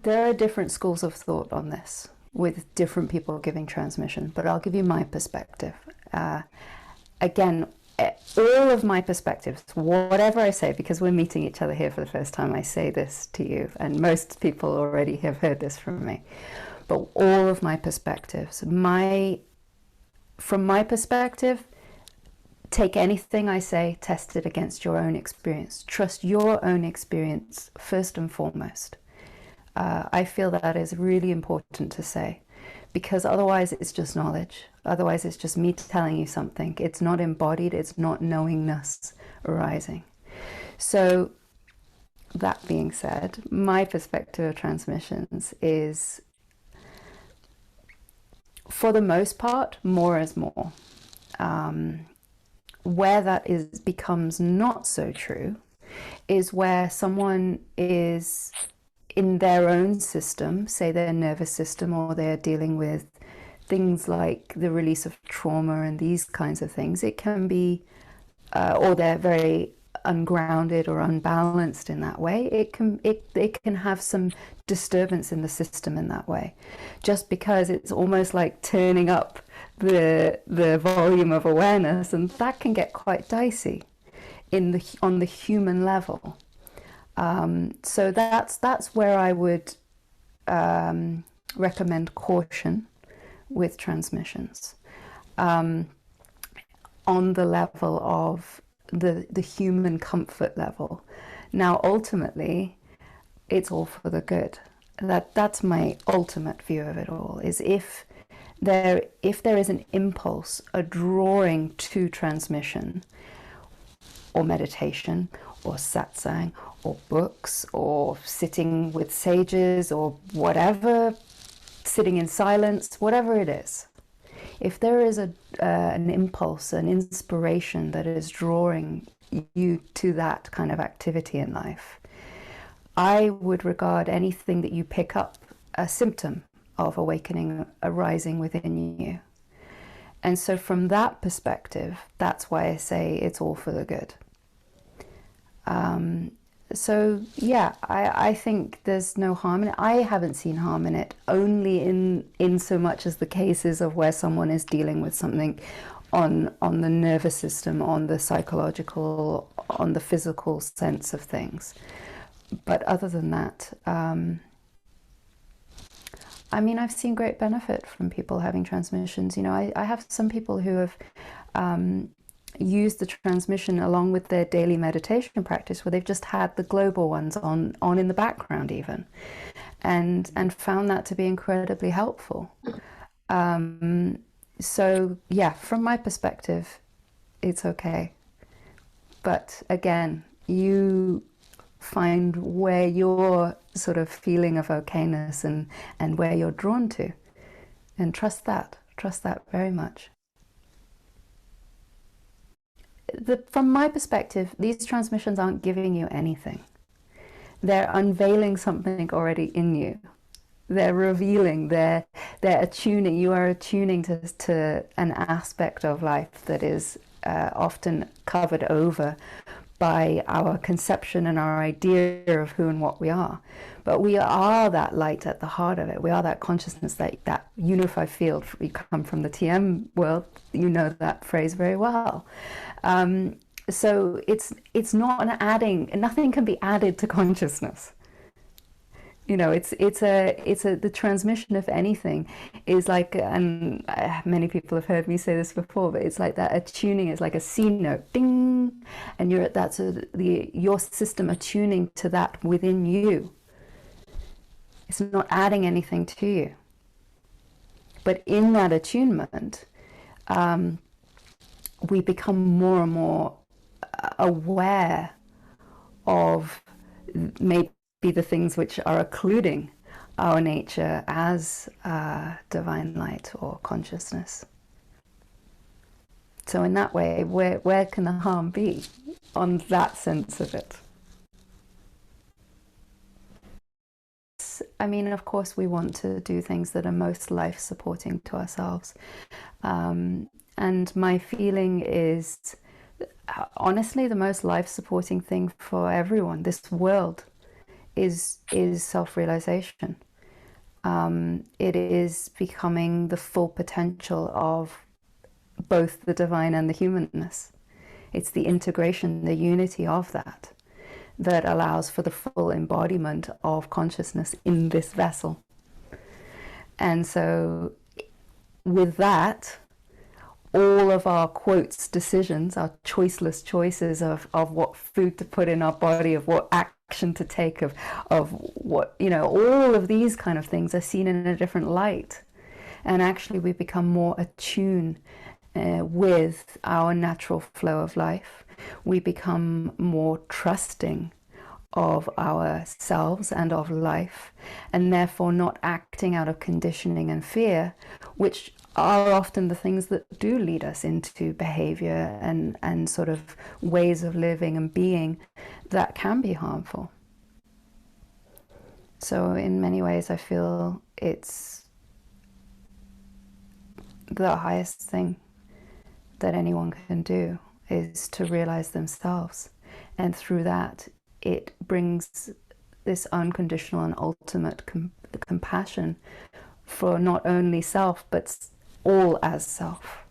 There are different schools of thought on this, with different people giving transmission, but I'll give you my perspective. Again, all of my perspectives, whatever I say, because we're meeting each other here for the first time, I say this to you, and most people already have heard this from me, but all of my perspectives, from my perspective, take anything I say, test it against your own experience. Trust your own experience first and foremost. I feel that is really important to say, because otherwise it's just knowledge. Otherwise it's just me telling you something. It's not embodied, it's not knowingness arising. So that being said, my perspective of transmissions is, for the most part, more is more. Where that becomes not so true is where someone is in their own system, say their nervous system, or they're dealing with things like the release of trauma and these kinds of things. It can be, or they're very ungrounded or unbalanced in that way. It can have some disturbance in the system in that way, just because it's almost like turning up the volume of awareness, and that can get quite dicey on the human level. So that's where I would recommend caution with transmissions, on the level of the human comfort level. Now, ultimately, it's all for the good. That's my ultimate view of it all. Is if there is an impulse, a drawing to transmission, or meditation, or satsang, or books, or sitting with sages, or whatever, sitting in silence, whatever it is. If there is an impulse, an inspiration that is drawing you to that kind of activity in life, I would regard anything that you pick up a symptom of awakening arising within you. And so from that perspective, that's why I say it's all for the good. So yeah, I think there's no harm in it. I haven't seen harm in it, only in so much as the cases of where someone is dealing with something on the nervous system, on the psychological, on the physical sense of things. But other than that, I mean, I've seen great benefit from people having transmissions. You know, I have some people who have use the transmission along with their daily meditation practice, where they've just had the global ones on in the background even, and found that to be incredibly helpful. So yeah, from my perspective, it's okay. But again, you find where your sort of feeling of okayness and where you're drawn to, and trust that very much. From my perspective, these transmissions aren't giving you anything. They're unveiling something already in you. They're revealing, they're attuning. You are attuning to an aspect of life that is often covered over by our conception and our idea of who and what we are. But we are that light at the heart of it. We are that consciousness, that unified field. We come from the TM world, you know that phrase very well. So it's not an adding, nothing can be added to consciousness. You know, the transmission of anything is like, and many people have heard me say this before, but it's like that attuning is like a C note, ding, and you're at that, so your system attuning to that within you. It's not adding anything to you. But in that attunement, we become more and more aware of maybe the things which are occluding our nature as divine light or consciousness. So in that way, where can the harm be on that sense of it? I mean, of course, we want to do things that are most life-supporting to ourselves. And my feeling is, honestly, the most life-supporting thing for everyone, this world, is self-realization. It is becoming the full potential of both the divine and the humanness. It's the integration, the unity of that, that allows for the full embodiment of consciousness in this vessel. And so with that, all of our quotes, decisions, our choiceless choices of what food to put in our body, of what action to take, of what, all of these kind of things are seen in a different light. And actually we become more attuned with our natural flow of life. We become more trusting of ourselves and of life, and therefore not acting out of conditioning and fear, which are often the things that do lead us into behavior and sort of ways of living and being that can be harmful. So in many ways I feel it's the highest thing that anyone can do is to realize themselves, and through that it brings this unconditional and ultimate compassion for not only self but all as self.